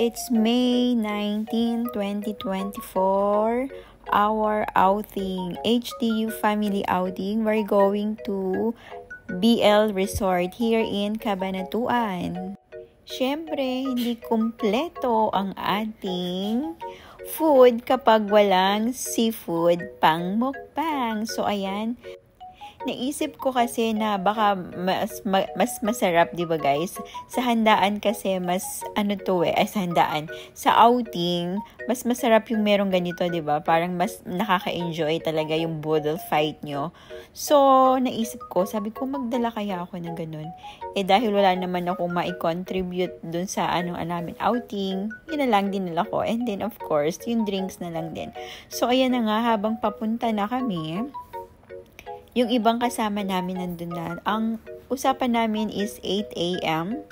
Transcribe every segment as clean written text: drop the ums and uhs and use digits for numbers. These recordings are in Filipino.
It's May 19, 2024. Our outing, HDU family outing. We're going to BL Resort here in Cabanatuan. Siyempre, hindi kumpleto ang ating food kapag walang seafood pang mukbang. So, ayan. Naisip ko kasi na baka mas masarap, 'di ba guys? Sa handaan kasi mas sa handaan, sa outing, mas masarap yung merong ganito, 'di ba? Parang mas nakaka-enjoy talaga yung budol fight nyo. So, naisip ko, sabi ko magdala kaya ako ng ganun. Dahil wala naman akong mai-contribute dun sa namin outing, yun na lang dinala ko. And then of course, yung drinks na lang din. So, ayan na nga, habang papunta na kami, yung ibang kasama namin nandun na. Ang usapan namin is 8 a.m.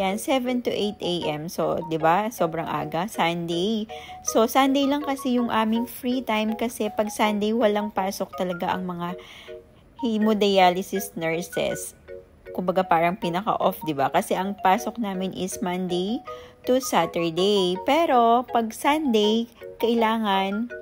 Yan, 7 to 8 a.m. So, 'di ba? Sobrang aga, Sunday. So, Sunday lang kasi yung aming free time kasi pag Sunday walang pasok talaga ang mga hemodialysis nurses. Kumbaga parang pinaka-off, 'di ba? Kasi ang pasok namin is Monday to Saturday. Pero pag Sunday, kailangan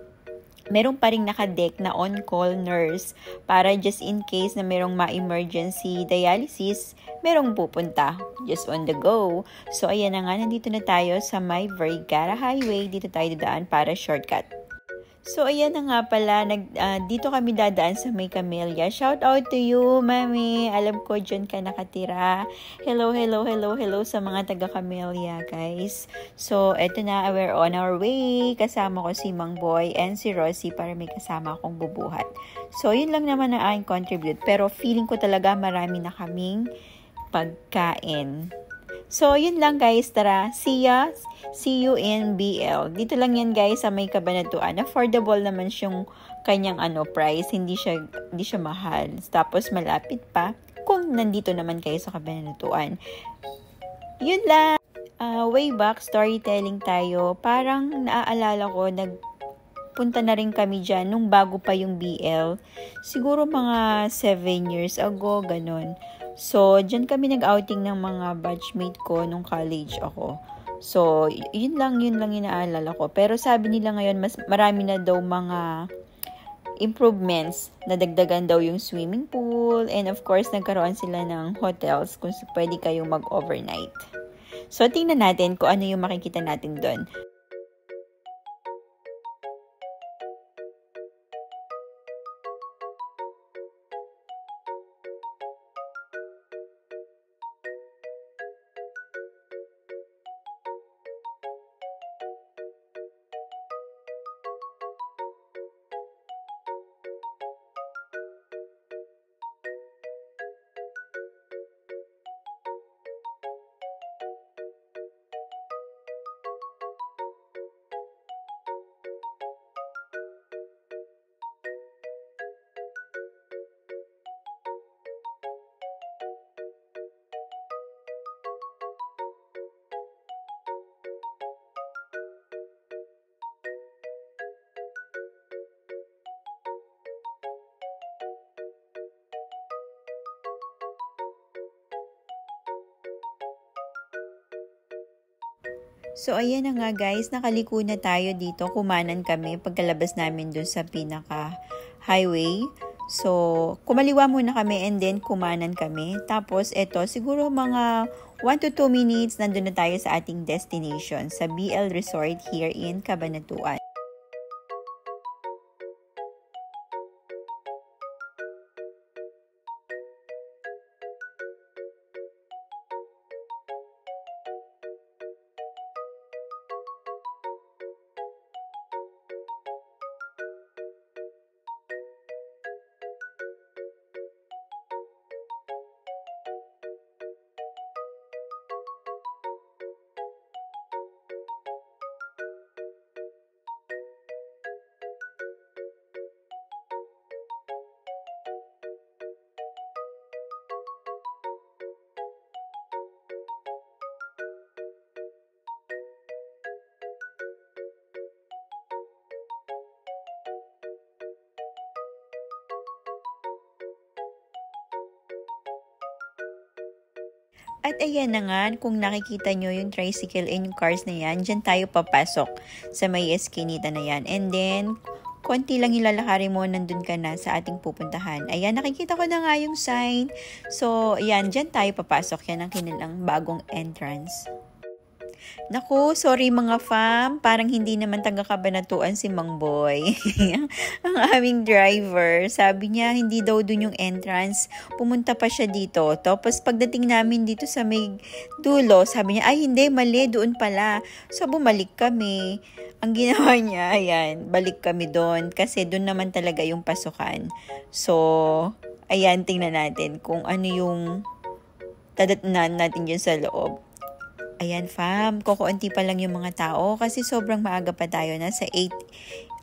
meron pa ring naka-deck na on-call nurse para just in case na merong ma-emergency dialysis, merong pupunta just on the go. So, ayan na nga, nandito na tayo sa may Vergara Highway. Dito tayo dadaan para shortcut. So, ayan na nga pala, dito kami dadaan sa may Camellia. Shout out to you, Mami. Alam ko, dyan ka nakatira. Hello sa mga taga Camellia, guys. So, eto na, we're on our way. Kasama ko si Mang Boy and si Rosie para may kasama akong bubuhat. So, yun lang naman na aking contribute. Pero feeling ko talaga marami na kaming pagkain. So, yun lang guys. Tara, see you in BL. Dito lang yan guys sa may Cabanatuan. Affordable naman yung kanyang price. Hindi siya mahal. Tapos malapit pa kung nandito naman kayo sa Cabanatuan. Yun lang. Way back, storytelling tayo. Parang naaalala ko, nagpunta na rin kami dyan nung bago pa yung BL. Siguro mga 7 years ago, ganun. So, dyan kami nag-outing ng mga batchmate ko nung college ako. So, yun lang inaalala ko. Pero sabi nila ngayon, mas marami na daw mga improvements. Nadagdagan daw yung swimming pool. And of course, nagkaroon sila ng hotels kung pwede kayong mag-overnight. So, tingnan natin kung ano yung makikita natin doon. So, ayan na nga guys, nakaliko na tayo dito. Kumanan kami pagkalabas namin dun sa pinaka-highway. So, kumaliwa muna kami and then kumanan kami. Tapos, eto, siguro mga 1 to 2 minutes nandun na tayo sa ating destination sa BL Resort here in Cabanatuan. At ayan na nga, kung nakikita nyo yung tricycle and yung cars na yan, dyan tayo papasok sa may eskinita na yan. And then, konti lang ilalakarin mo, nandun ka na sa ating pupuntahan. Ayan, nakikita ko na nga yung sign. So, ayan, dyan tayo papasok. Yan ang kanilang bagong entrance. Naku, sorry mga fam, parang hindi naman taga-Kabanatuan si Mang Boy. Ang aming driver, sabi niya hindi daw dun yung entrance, pumunta pa siya dito. Tapos pagdating namin dito sa may dulo, sabi niya, ay hindi, mali, doon pala. So bumalik kami. Ang ginawa niya, ayan, balik kami doon kasi doon naman talaga yung pasukan. So, ayan, tingnan natin kung ano yung tadatnan natin dyan sa loob. Ayan fam, kukunti pa lang yung mga tao kasi sobrang maaga pa tayo. Nasa 8,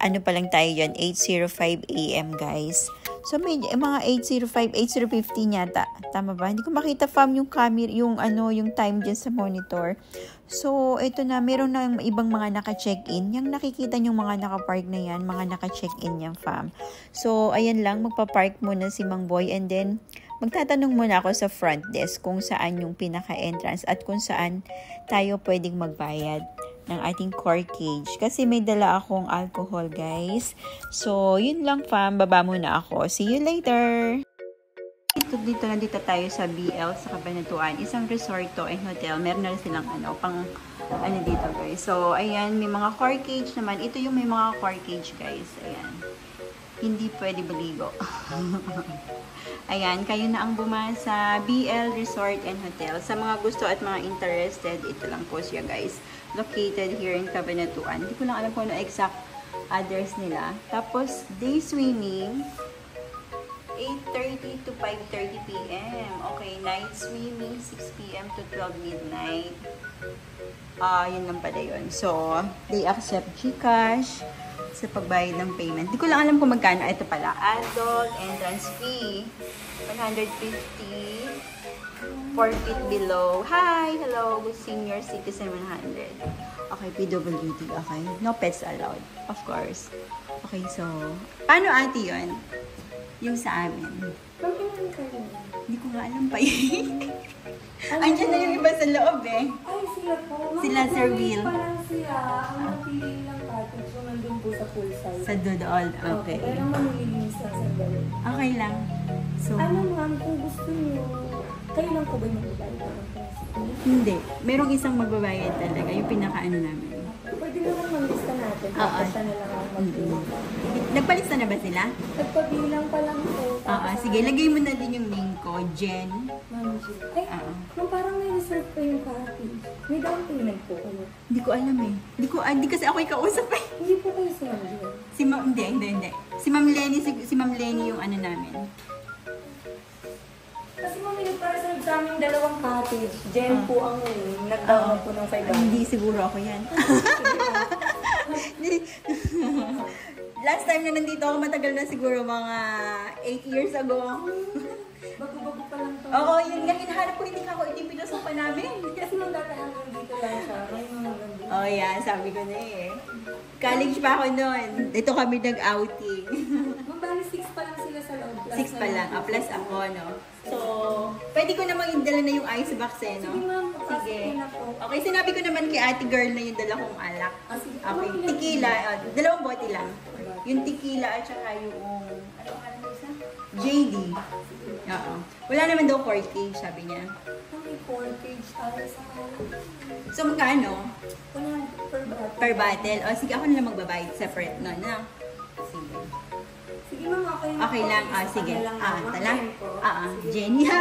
ano pa lang tayo dyan, 8:05 AM guys. So may mga 8:05, 8:15 yata. Tama ba? Hindi ko makita fam yung camera, yung time dyan sa monitor. So ito na, meron na yung ibang mga naka-check-in. Yung nakikita yung mga naka-park na yan, mga naka-check-in yan fam. So ayan lang, magpa-park muna si Mang Boy and then magtatanong muna ako sa front desk kung saan yung pinaka-entrance at kung saan tayo pwedeng magbayad ng ating car cage. Kasi may dala akong alcohol, guys. So, yun lang fam. Baba muna ako. See you later! Nandito tayo sa BL sa Kabanatuan. Isang resort to and hotel. Meron na silang dito, guys. So, ayan. May mga car cage naman. Ito yung may mga car cage, guys. Ayan. Hindi pwede baligo. Ayan, kayo na ang bumasa BL Resort and Hotel. Sa mga gusto at mga interested, ito lang po siya guys. Located here in Cabanatuan. Hindi ko lang alam kung ano exact address nila. Tapos, day swimming, 8:30 to 5:30 p.m. Okay, night swimming, 6 p.m. to 12 midnight. Yun lang pala yun. So, they accept GCash sa pagbayad ng payment. Di ko lang alam kung magkano. Ito pala, adult entrance fee, 150, 4 feet below. Hi! Hello! Senior citizen, 100. Okay, PWD. Okay. No pets allowed. Of course. Okay, so, paano ate yun? Yung sa amin. Hindi ko nga alam pa yun. Andiyan na yung iba sa loob eh. Ay, sila po. Sila, Sir Will. Parang sila. Ang napili lang cottage. So, nandun po sa poolside. Sa Dodool. Okay. Pero manilinis lang sa dali. Okay lang. So, ano ma'am, kung gusto niyo, kayo lang po ba yung magbayad ng president? hindi. Merong isang magbabayad talaga. Yung pinakaano namin. Pwede naman mag-lista natin. Tapos na lang ang mag-bilang. Nagpalista na ba sila? Nagpabilang pa lang po. Sige, lagay mo na din yung name ko. Jen. Ma'am Jen. Ay, ma'am, parang may reserve pa yung cottage. May down payment po kayo. Hindi ko alam eh. Hindi kasi ako yung kausap eh. Hindi po kayo si Ma'am Jen. Hindi. Si Ma'am Lenny yung ano namin. Kasi ma'am, yung para sa daming dalawang cottage. Jen po ang nag-down po ng 5. Hindi siguro ako yan. Last time na nandito ako, matagal na siguro mga 8 years ago. Bago-bago pa lang to. Oo, yun nga, hinahanap ko, hindi ka ako pinasok pa namin. Kasi nung dati hanggang dito lang siya. Ngayon hanggang dito. Oh, yeah, sabi ko na eh. College pa ako noon. Dito kami nag-outing. Mabali 6 pa lang sila sa loob. 6 pa lang, plus ako, no? So, pwede ko namang indala na yung ice box eh, no? Sige ma'am, Sige. na po. Okay, sinabi ko naman kay ate girl na yung dala kong alak. Sige. Okay, tequila, dalawang bote lang. Yung tequila at saka yung, ano mo isa? JD. Oo. Wala naman daw court cage, sabi niya. May 4 page tayo sa kanan. So, magkano? 100 per bottle. Per bottle? O, sige, ako na lang magbabayad. Separate no? Sige. Sige ma'am, okay lang. Okay lang. Sige. Tala. Sige. Jenny ha?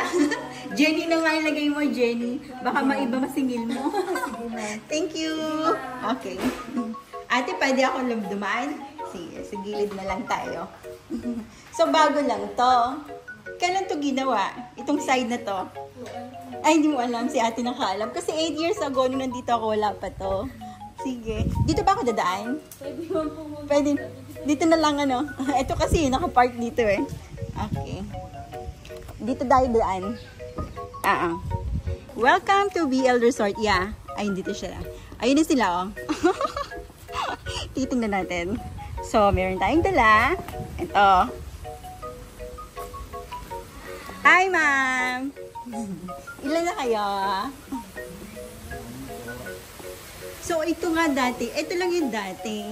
Jenny na nga ilagay mo, Jenny. Baka maiba masingil mo. Sige ma'am. Thank you. Okay. Ate, pwede ako dumaan? Sige, sa gilid na lang tayo. So, bago lang to. Kailan to ginawa? Itong side na to? Ay, hindi mo alam. Si ate nakaalam. Kasi 8 years ago, nung nandito ako, wala pa to. Sige. Dito ba ako dadaan? Pwede ma'am po. Pwede. Dito na lang ano. Ito kasi, nakapark dito eh. Okay. Dito tayo daan. Welcome to BL Resort. Yeah. Ay, dito siya. Ayun na sila oh. Titingnan natin. So, meron tayong dala. Ito. Hi, ma'am! Ilan na kayo? So, ito nga dati. Ito lang yung dati.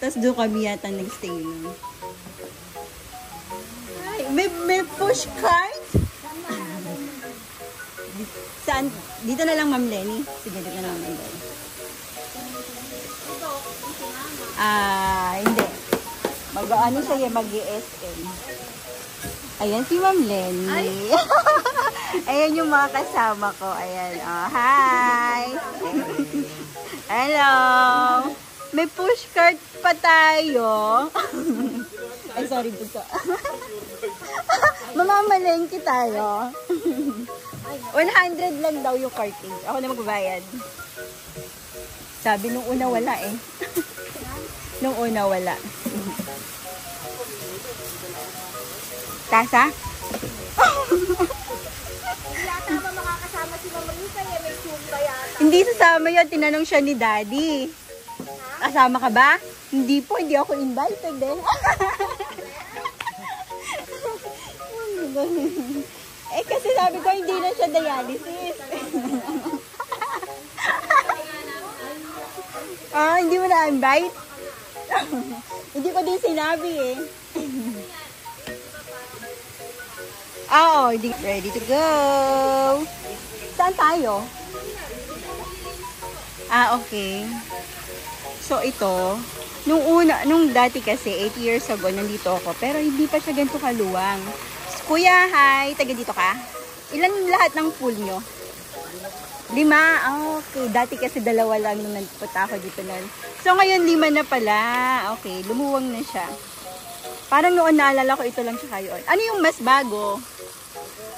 Tapos doon kami yata nag-stay nun. Ay, may push cart? Saan? Dito na lang, Ma'am Lenny. Sige, dito na lang, Ma'am Lenny. Hindi. Mag-ano siya, mag-ESM. Ayan si Ma'am Lenny. Ayan yung mga kasama ko. Ayan, oh, hi! Hello! May pushcart pa tayo. Ay, sorry po sa. Mamamalengke tayo. 100 lang daw yung cartage. Ako na magbabayad. Sabi nung una wala eh. Nung una wala. Tasa? Yata ba makakasama si Mama Lisa? May chumba yata. Hindi sasama yun. Tinanong siya ni Daddy. Kasama ka ba? Hindi po. Hindi ako invited eh. Eh kasi sabi ko hindi na siya dialysis. Hindi mo na-invite? Hindi ko din sinabi eh. Oo, ready to go. Saan tayo? Okay. So ito, nung dati kasi 8 years ago nandito ako, pero hindi pa siya ganito kaluwang. Kuya, hi, taga dito ka? Ilan lahat ng pool nyo? 5? Okay. Dati kasi 2 lang nung nagpunta ako dito nun. So ngayon 5 na pala. Okay, lumuwang na siya. Parang noon naalala ko ito lang siya yun. Ano yung mas bago?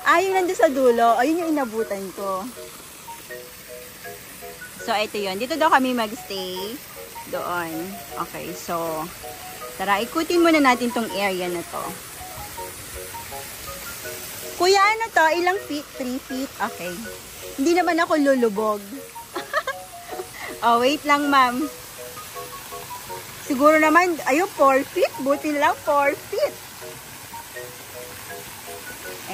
Yung nandun sa dulo. Ayun yung inabutan ko. So ito yun. Dito daw kami magstay. Doon. Okay, so tara, ikutin muna natin tong area na to. Kuya, ano to? Ilang feet? 3 feet? Okay. Hindi naman ako lulubog. Wait lang, ma'am. Siguro naman, 4 feet. Buti na lang, 4 feet.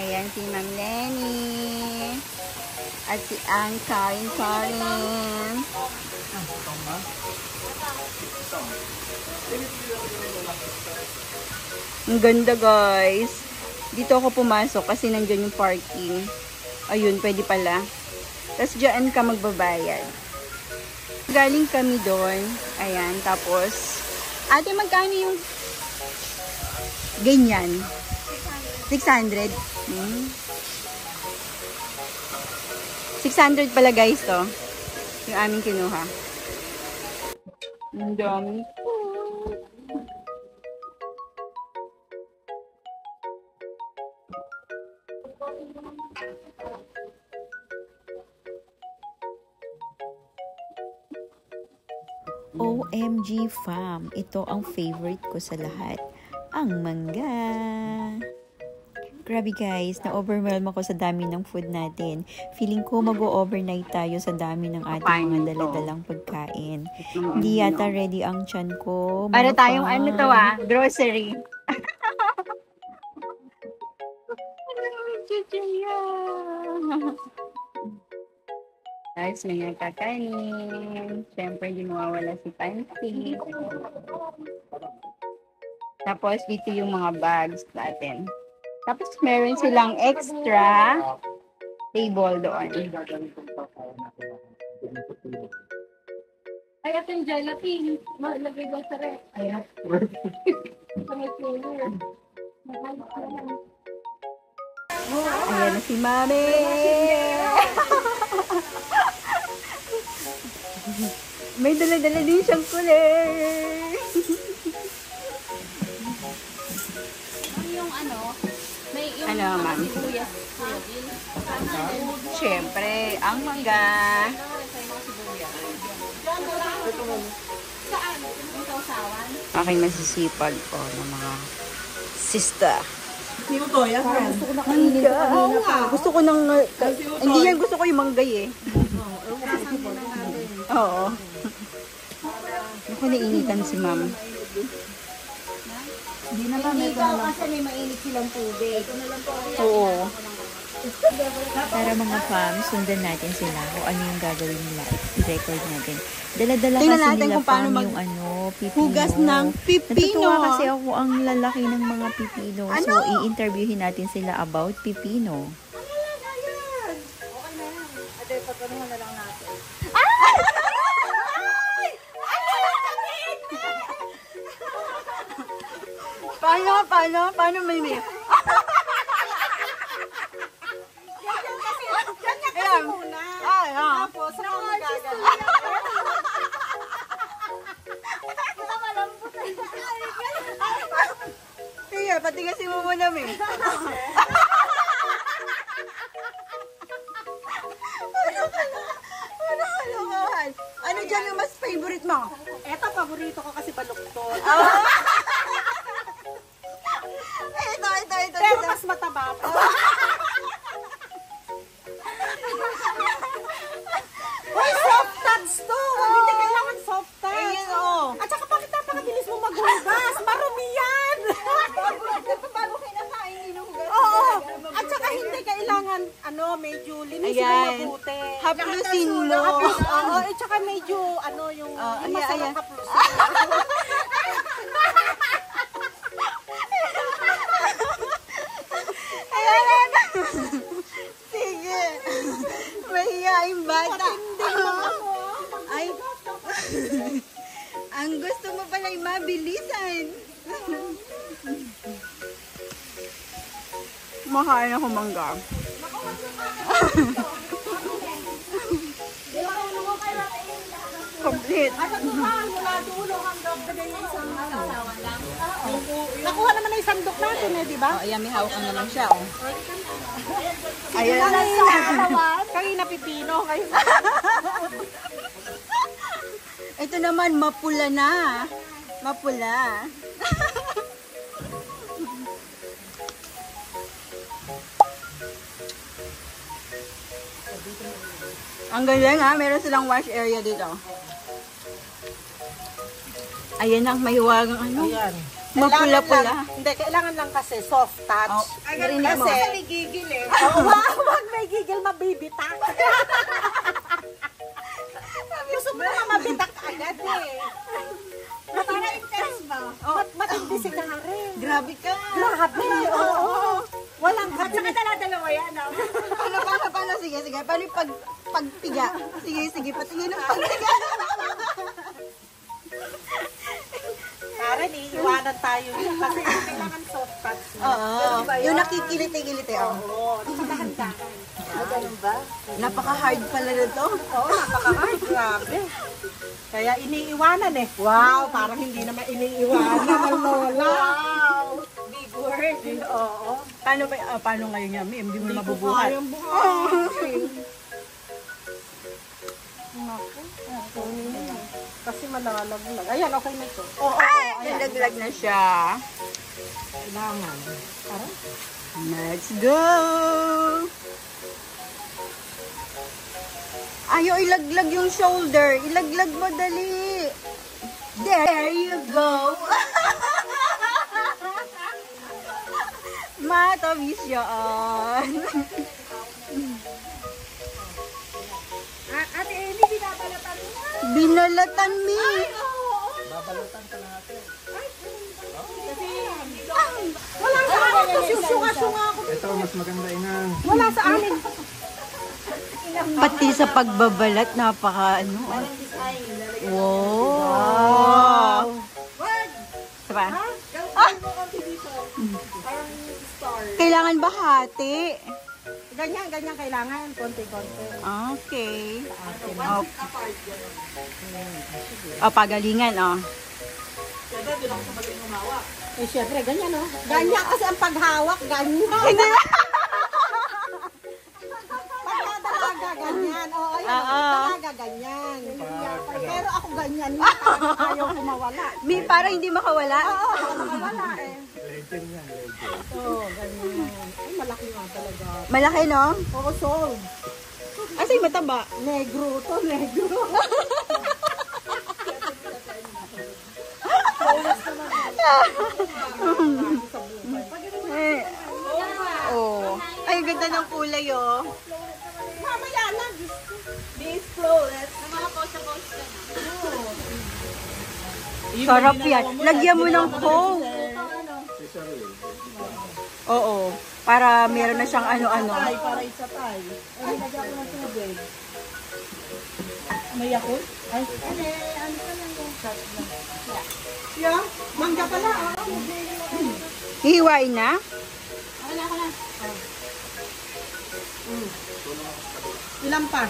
Ayan si Ma'am Lenny. At si Ang Karin. Ang ganda, guys. Dito ako pumasok kasi nandiyan yung parking. Ayun, pwede pala. Tapos dyan ka magbabayad. Galing kami doon. Ayan, tapos ate, magkano yung ganyan? 600? 600 pala guys to. Yung aming kinuha. Ang dami po. OMG fam, ito ang favorite ko sa lahat, ang mangga. Grabe guys, na-overwhelm ako sa dami ng food natin. Feeling ko mag-overnight tayo sa dami ng ating mga daladalang pagkain. Hindi yata ready ang tiyan ko. Para tayong ano to grocery. Guys, may kakanin. Siyempre, hindi mawawala si Pansy. Tapos, dito yung mga bags natin. Tapos, meron silang extra table doon. Ay, ito yung gelatin. Malagay ko sa rep. Ayan. Ayan na si Mami! May dala-dala din siyang kulay. Yung may yung Ma'am? Siyempre, ang mangga. Okay, masisipag po ng mga sister. Hindi mo to, yan. Gusto ko nakainin ko kanina pa. Gusto ko nang... Hindi yan, gusto ko yung manggay eh. Oo. Ako nainitan si ma'am. Hindi naman, may kasi may mainit silang tubig. Oo. Para mga fam, sundan natin sila kung ano yung gagawin nila. I-record natin. Dala-dala Tingnan kasi natin nila kung paano fam yung pipino. hugas ng pipino. Natutuwa kasi ako ang lalaki ng mga pipino. Ano? So, i-interviewin natin sila about pipino. Paano may may? Ayan. Ay, tapos, ano magagawin? Sige, patigasin mo muna, May. Ano dyan yung mas favorite mo? Eto, paborito ko kasi baluktot. Ito. Pero mas mataba pa. Uy, soft touch to! Hindi kailangan soft touch. Ayun, oh. At saka bakit napakabilis mo maghugas? Marumi yan! Bago kinakain, hinuhugas. Oo! At saka hindi kailangan, medyo linisin mo Ayan. mabuti. Haplusin mo. Oo, at saka medyo, yung masarap haplusin. Sige. Mahihaing bata. Ay. Ang gusto mo pala'y mabilisan. Makain ako mangga. Complete. Mula dulo hanggang isang nakuha naman na yung sandok natin di ba? Oh, ayan, may hawak naman siya, oh. Ayan. Kayo na pipino, kayo. Ito naman, mapula na. Mapula. Ang galing ha, meron silang wash area dito. Ayan ang mahiwagang ano. Ayan. Mapula-pula. Hindi, kailangan lang kasi soft touch. Oh, narinig mo. Kasi may gigil wag may gigil, mabibitak. Gusto mo naman mabitak agad Para intense ba? Matindi si Karen. Grabe ka. Grabe, oo. Walang at saka dala-dalawa yan. Paano? Sige. Paano yung pagpiga? Sige. Patingin ng pagpiga. Karen, iiwanan tayo yun. Kasi kailangan soft touch. Oo. Yung nakikiliti-kiliti. Oo. Dahan-dahan. Ganun ba? Napaka-hard pala nito. Oo, napaka-hard. Grabe. Kaya iniiwanan Wow, parang hindi naman iniiwanan ng lola. Wow. Big word. Oo. Paano ngayon yan? Hindi mo na Hindi ko mabubuhat. kayang buhay. Naku. Kasi malalaglag. Ayan, okay na ito. Nalaglag na siya. Kailangan. Parang? Let's go! Ayaw ilaglag yung shoulder. Ilaglag mo dali. There you go. Matamis yan. Ate Amy, binabalatan mo. Binalatan mi. Babalatan ka natin. Wala sa akin. Kasi sunga-sunga ako. Ito, mas maganda inang. Wala sa akin. Pati sa pagbabalat, napaka ano. Wow. Diba? Kailangan ba hati? Ganyan kailangan. Konti-konti. Okay. Pagalingan, Eh, syempre, ganyan, Ganyan kasi ang paghawak, ganyan. Hindi. Pagkadalaga, ganyan. Oo, ayun. Oo. Dalaga, ganyan. Pero ako ganyan. Parang ayaw ko mawala. Para hindi makawala. Oo, mawala Legend yan, legend. Oo, ganyan. Ay, malaki nga talaga. Malaki, no? Oo, sold. Kasi mataba. Negro to, negro. Ay, ganda ganda ng kulay, oh. Mamaya na. This flawless. Na mga post ka na. Sarap yan. Lagyan mo ng Coke. Oo. Para meron na siyang ano-ano. Ay, para isatay. Ay, lagyan ko ng tubig. May ako? Ay, ano ka lang yung shot na. Yeah, mangga pala. Hihiwain na? Wala ko na. Ilan pa?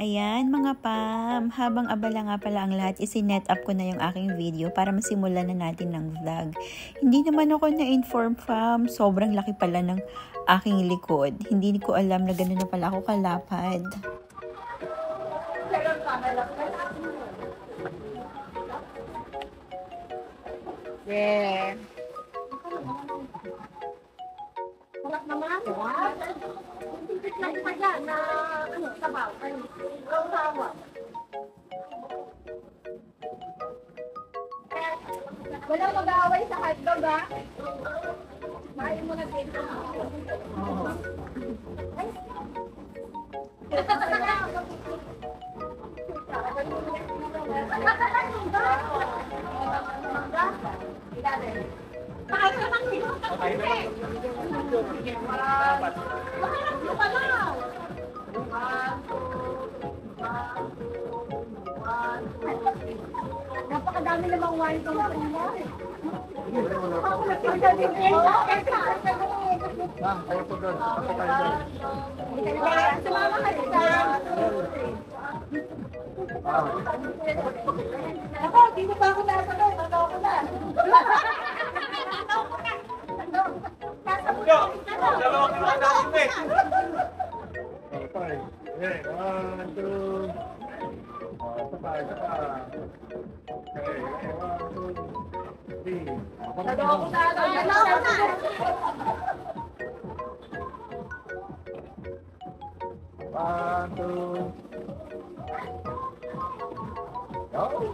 Ayan mga Pam, habang abala nga pala ang lahat, isinet up ko na yung aking video para masimulan na natin ng vlog. Hindi naman ako na-inform Pam, sobrang laki pala ng aking likod. Hindi ko alam na gano'n na pala ako kalapad. Yeah. Wala naman. Lang pa dyan na sabaw. Sawa. Wala mag-aaway sa hotdog, ha? Maayos mo na dito. Napakadami namang wine ko sa inyo. Ako nagsasabi din. Ayaw po doon. Ako tayo doon. Sumama ka sa ako, dito pa ako nasa doon. Tatawa ko na. Okay. Okay. 1, 2. Isa pa. Okay. 1, 2, 3. Tatawa ko na. Tatawa ko na. 1, 2. Go.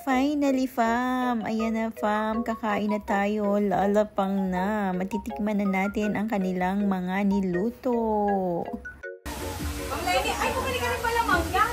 Finally, Fam! Ayan na, Fam. Kakain na tayo. Lalapang na. Matitikman na natin ang kanilang mga niluto. Ay, bumili ka rin pala mangga.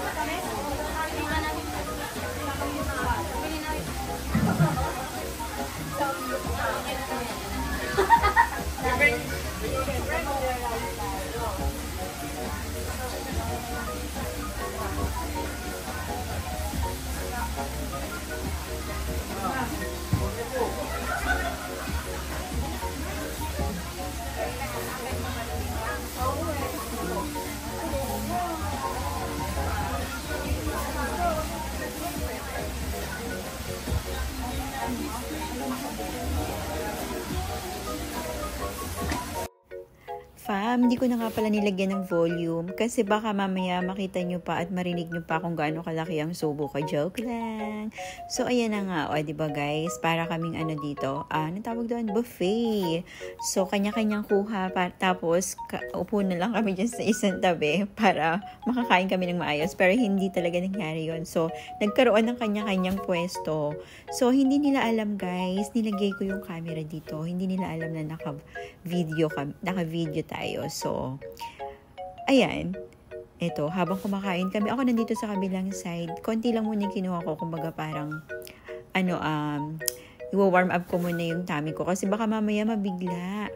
Fam, hindi ko na nga pala nilagyan ng volume kasi baka mamaya makita nyo pa at marinig nyo pa kung gaano kalaki ang subo ko. Joke lang. So, ayan na nga. O, diba guys? Para kaming ano dito. Anong tawag doon? Buffet. So, kanya-kanyang kuha. Tapos, upo na lang kami dyan sa isang tabi para makakain kami ng maayos. Pero hindi talaga nangyari yun. So, nagkaroon ng kanya-kanyang pwesto. So, hindi nila alam guys. Nilagay ko yung camera dito. Hindi nila alam na naka-video tayo. So, ayan. Ito, habang kumakain kami, ako nandito sa kabilang side. Konti lang muna yung kinuha ko. Kumbaga parang, i-warm up ko muna yung tummy ko. Kasi baka mamaya mabigla.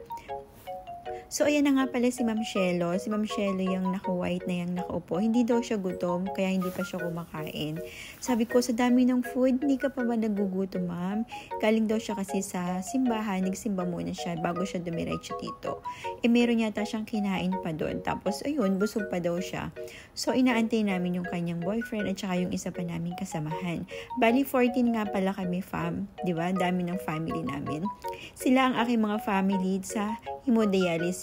So, ayan na nga pala si Ma'am Shelo. Si Ma'am Shelo yung naka-white na yung nakaupo. Hindi daw siya gutom, kaya hindi pa siya kumakain. Sabi ko, sa dami ng food, hindi ka pa ba nagugutom, ma'am? Galing daw siya kasi sa simbahan. Nagsimba muna siya bago siya dumiretso dito. Meron yata siyang kinain pa doon. Tapos, ayun, busog pa daw siya. So, inaantay namin yung kanyang boyfriend at saka yung isa pa naming kasamahan. Bali, 14 nga pala kami, fam. Diba? Dami ng family namin. Sila ang aking mga family sa hemodialysis.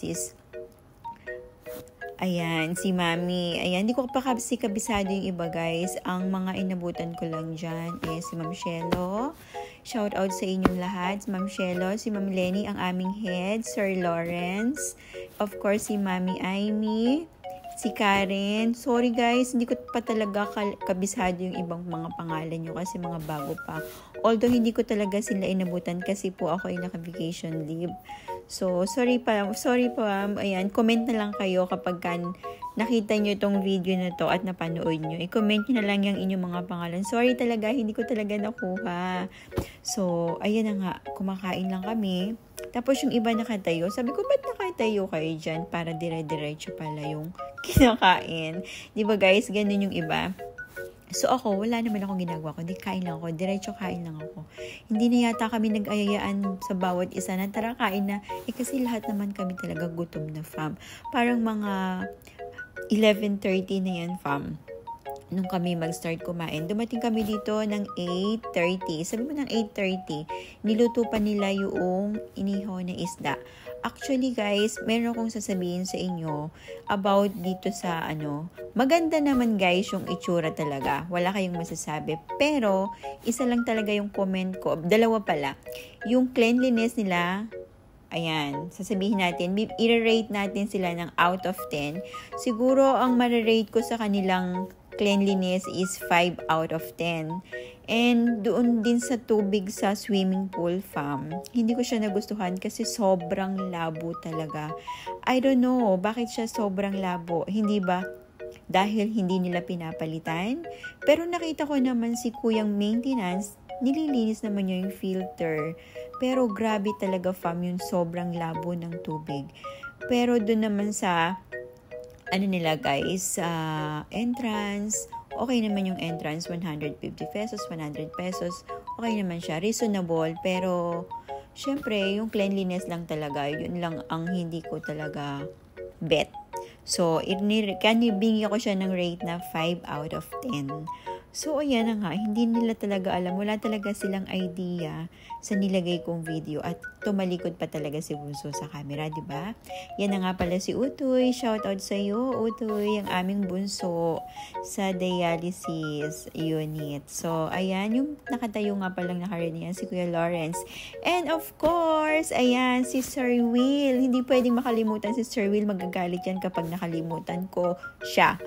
Ayan, si Mami. Ayan, hindi ko pa kasi kabisado yung iba, guys. Ang mga inabutan ko lang dyan is si Ma'am Shelo. Shout out sa inyong lahat. Si Ma'am Shelo, si Ma'am Lenny, ang aming head. Sir Lawrence. Of course, si Mami Amy. si Karen. Sorry guys, hindi ko pa talaga kabisado yung ibang mga pangalan nyo kasi mga bago pa. Although hindi ko talaga sila inabutan kasi po ako ay naka-vacation leave. So, sorry pa. Ayan, comment na lang kayo kapag nakita nyo itong video na to at napanood nyo. I-comment nyo na lang yung inyong mga pangalan. Sorry talaga, hindi ko talaga nakuha. So, ayan na nga, kumakain lang kami. Tapos yung iba nakatayo. Sabi ko, ba't nakatayo kayo dyan? Para dire-diretso pala yung kinakain. Diba guys, ganun yung iba. So ako, wala naman akong ginagawa ko. Hindi, kain lang ako. Diretso kain lang ako. Hindi na yata kami nag-ayayaan sa bawat isa na tara kain na. Kasi lahat naman kami talaga gutom na fam. Parang mga 11:30 na yan fam. Nung kami mag-start kumain. Dumating kami dito ng 8:30. Sabi mo ng 8:30, niluto pa nila yung inihaw na isda. Actually guys, meron akong sasabihin sa inyo about dito sa maganda naman guys yung itsura talaga. Wala kayong masasabi. Pero, isa lang talaga yung comment ko. Dalawa pala. Yung cleanliness nila, ayan, sasabihin natin, i-rate natin sila ng out of 10. Siguro, ang ma-rate ko sa kanilang cleanliness is 5 out of 10. And doon din sa tubig sa swimming pool fam, hindi ko siya nagustuhan kasi sobrang labo talaga. I don't know, bakit siya sobrang labo? Hindi ba dahil hindi nila pinapalitan? Pero nakita ko naman si kuyang maintenance, nililinis naman niya yung filter. Pero grabe talaga fam, yung sobrang labo ng tubig. Pero doon naman sa nila guys, entrance, okay naman yung entrance, 150 pesos, 100 pesos, okay naman siya, reasonable, pero syempre, yung cleanliness lang talaga, yun lang ang hindi ko talaga bet. So, binigyan ko siya ng rate na 5 out of 10. So, ayan na nga, hindi nila talaga alam, wala talaga silang idea sa nilagay kong video at tumalikod pa talaga si Bunso sa camera, di ba? Yan na nga pala si Utoy. Shout out sa iyo, Utoy, ang aming bunso sa dialysis unit. So, ayan, yung nakatayo nga palang nakarinig yan, si Kuya Lawrence. And of course, ayan, si Sir Will. Hindi pwedeng makalimutan si Sir Will. Magagalit yan kapag nakalimutan ko siya.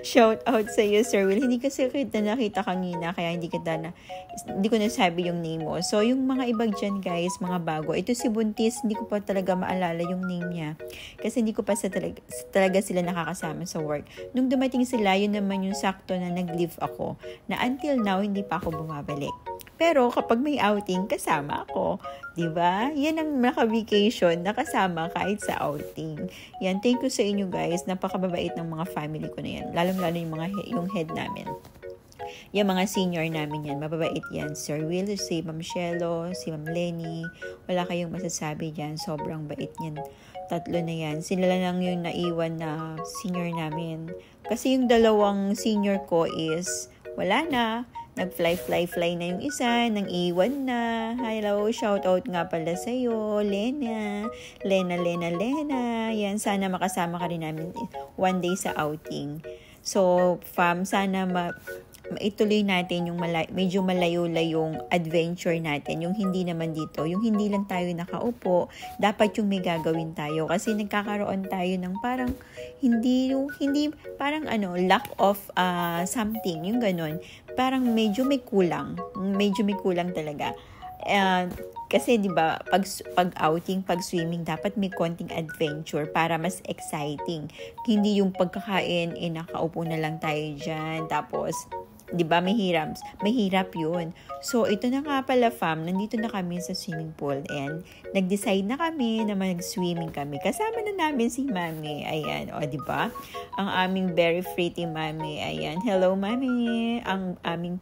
Shout out sa iyo, Sir Will. Hindi kasi kita nakita kanina, kaya hindi ko nasabi yung name mo. So, yung mga ibang dyan, guys, mga bago. Ito si Buntis, hindi ko pa talaga maalala yung name niya. Kasi hindi ko pa talaga sila nakakasama sa work. Nung dumating sila, yun naman yung sakto na nag-leave ako. Na until now, hindi pa ako bumabalik. Pero kapag may outing, kasama ako. Diba? Yan ang naka-vacation, nakasama kahit sa outing. Yan, thank you sa inyo guys. Napakababait ng mga family ko na yan. Lalong-lalo yung head namin. Yung mga senior namin yan, mababait yan. Sir Will, si Ma'am Shelo, si Ma'am Lenny. Wala kayong masasabi dyan. Sobrang bait niyan. Tatlo na yan. Sila lang yung naiwan na senior namin. Kasi yung dalawang senior ko is wala na. Nag-fly na yung isa, nang iwan na. Hello, shout out nga pala sa'yo, Lena. Yan, sana makasama ka rin namin one day sa outing. So, fam, sana maituloy natin yung medyo malayo-layong adventure natin. Yung hindi naman dito. Yung hindi lang tayo nakaupo, dapat yung may gagawin tayo. Kasi nagkakaroon tayo ng parang hindi parang lack of something. Yung ganun. Parang medyo may kulang. Medyo may kulang talaga. Kasi 'di ba, pag outing, pag swimming, dapat may konting adventure para mas exciting. Hindi yung pagkakain nakaupo na lang tayo diyan tapos 'di ba mahirap 'yun. So ito na nga pala fam, nandito na kami sa swimming pool and nag-decide na kami na mag-swimming kami. Kasama na namin si Mami. Ayan, 'di ba? Ang aming very pretty Mami. Ayan. Hello Mami. Ang aming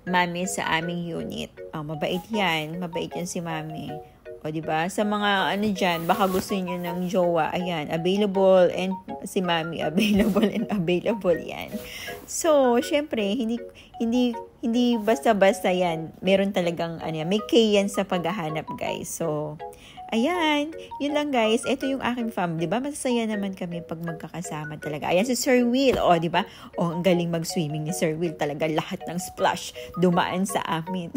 Mami sa aming unit. Mabait yan. Mabait yan si Mami. O, diba? Sa mga dyan, baka gusto niyo ng jowa. Ayan, available and si Mami available yan. So, syempre, hindi basta-basta yan. Meron talagang, may key yan sa paghahanap, guys. So, ayan, yun lang guys. Ito yung aking fam, di ba? Masasaya naman kami pag magkakasama talaga. Ayan si Sir Will, di ba? Ang galing mag-swimming ni Sir Will talaga. Lahat ng splash dumaan sa amin.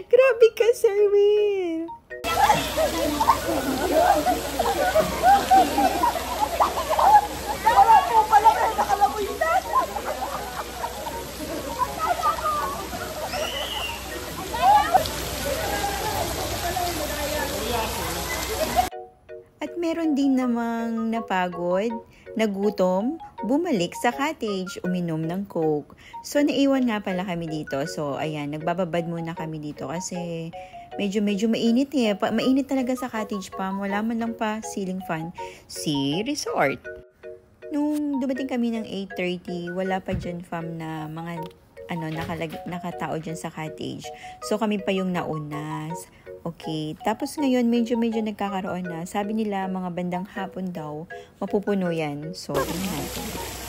Grabe ka, Sir Will. Wala po pala kayo nakalamoy na. At meron din namang napagod, nagutom, bumalik sa cottage, uminom ng Coke. So, naiwan nga pala kami dito. So, ayan, nagbababad muna kami dito kasi medyo mainit eh. Mainit talaga sa cottage pa. Wala man lang pa ceiling fan. Si resort. Nung dumating kami ng 8:30, wala pa dyan fam na mga nakatao dyan sa cottage. So, kami pa yung nauna. Okay. Tapos ngayon, medyo nagkakaroon na. Sabi nila, mga bandang hapon daw, mapupuno yan. So, tingnan natin.